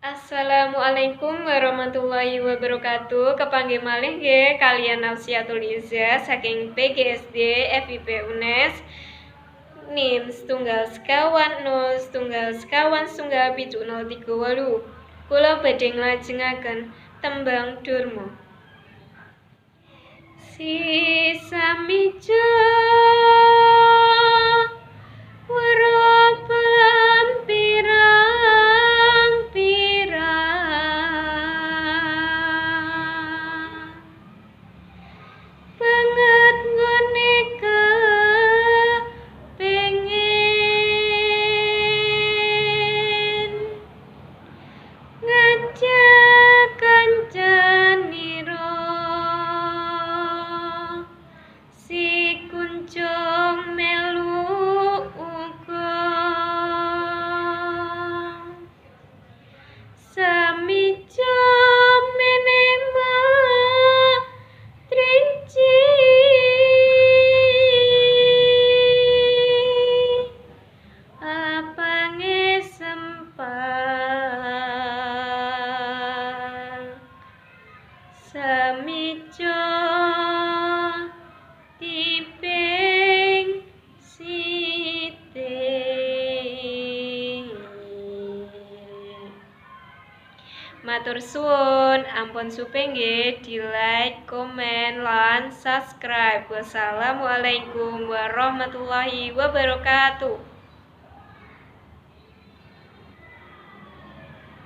Assalamualaikum warahmatullahi wabarakatuh. Kepanggih malih nggih kalian Nafsiatul Izzah saking PGSD FIP UNES NIM setunggal sekawan nol setunggal sekawan setunggal pitu 038. Kula badhe nglajengaken tembang Durma. Si samijo kunjung melu uga samijo menema trinci apange sempang samijo matur suwun, ampun supengge di like, komen, lan subscribe. Wassalamualaikum warahmatullahi wabarakatuh.